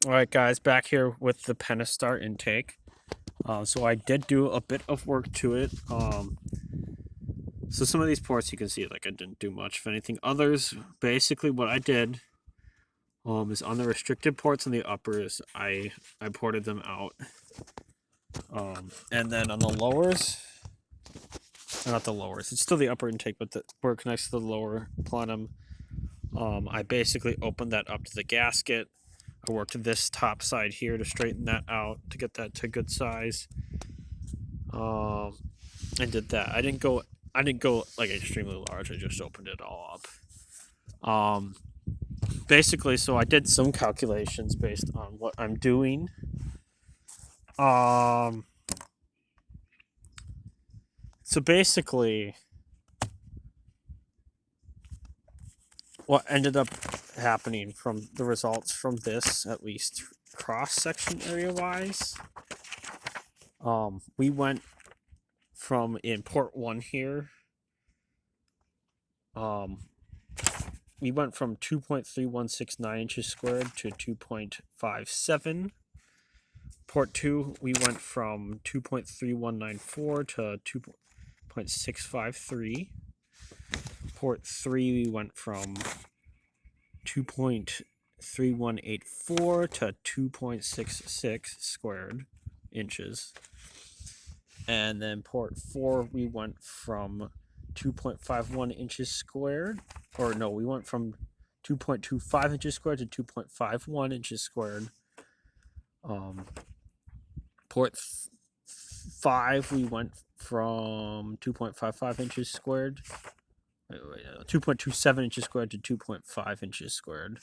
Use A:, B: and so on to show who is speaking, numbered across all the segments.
A: All right, guys, back here with the Pentastar intake. So I did do a bit of work to it. So some of these ports you can see, like I didn't do much of anything. Others, basically, what I did is on the restricted ports on the uppers, I ported them out. And then on the lowers, not the lowers, it's still the upper intake, but where it connects to the lower plenum, I basically opened that up to the gasket. I worked this top side here to straighten that out to get that to good size. And did that. I didn't go like extremely large. I just opened it all up. Basically, so I did some calculations based on what I'm doing. So basically, what ended up happening from the results from this, at least cross section area wise, we went from in port 1 here, we went from 2.3169 inches squared to 2.57. Port 2, we went from 2.3194 to 2.653. Port 3, we went from 2.3184 to 2.66 squared inches. And then port 4, we went from 2.51 inches squared. Or no, we went from 2.25 inches squared to 2.51 inches squared. Port 5, we went from 2.55 inches squared. 2.27 inches squared to 2.5 inches squared.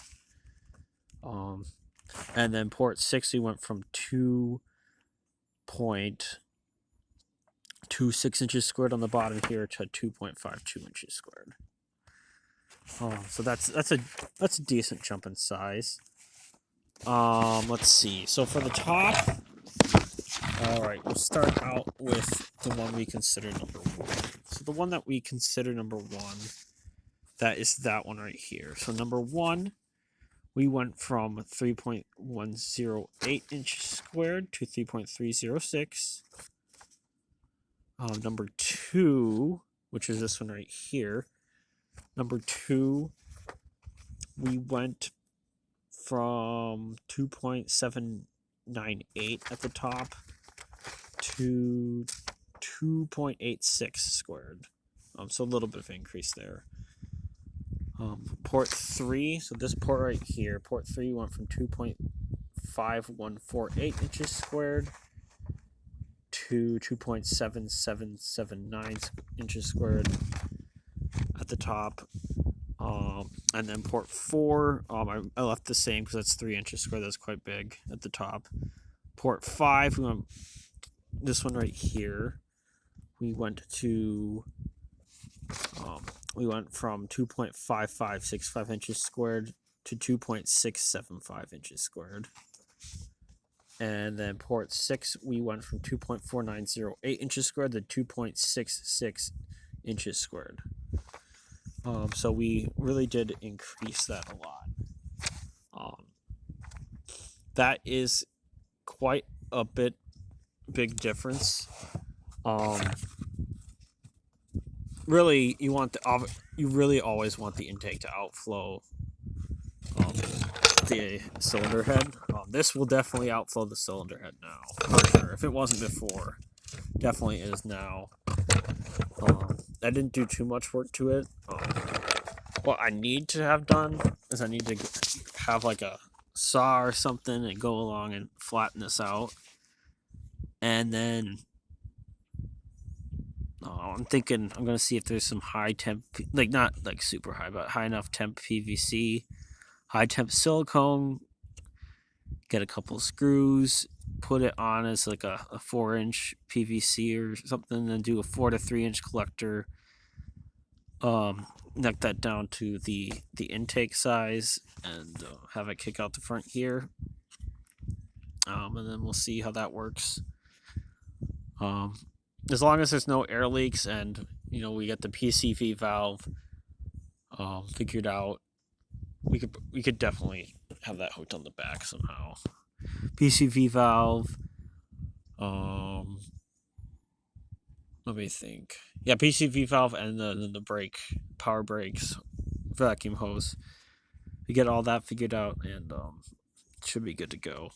A: And then port 6, we went from 2.26 inches squared on the bottom here to 2.52 inches squared. So that's a decent jump in size. Let's see. So for the top, all right, we'll start out with the one we consider number 1. So the one that we consider number 1, that is that one right here. So number 1, we went from 3.108 inches squared to 3.306. Number 2, which is this one right here. Number 2, we went from 2.798 at the top to 2.86 squared. So a little bit of increase there. Port 3, so this port right here, port 3 went from 2.5148 inches squared to 2.7779 inches squared at the top. And then port 4, I left the same because that's 3 inches squared. That's quite big at the top. Port 5, we went this one right here. We went from 2.5565 inches squared to 2.675 inches squared. And then port 6, we went from 2.4908 inches squared to 2.66 inches squared. So we really did increase that a lot. That is quite a big difference. Really, you really always want the intake to outflow the cylinder head. This will definitely outflow the cylinder head now, for sure. If it wasn't before, definitely is now. I didn't do too much work to it. What I need to have done is I need to have like a saw or something and go along and flatten this out. And then I'm thinking I'm going to see if there's some high temp, like not like super high, but high enough temp PVC, high temp silicone, get a couple news, put it on as like a 4-inch PVC or something, and do a 4 to 3 inch collector. Neck that down to the intake size and have it kick out the front here. And then we'll see how that works. As long as there's no air leaks and we get the PCV valve figured out, we could definitely have that hooked on the back somehow. PCV valve. Let me think. Yeah, PCV valve and the brake, power brakes, vacuum hose. We get all that figured out, and should be good to go.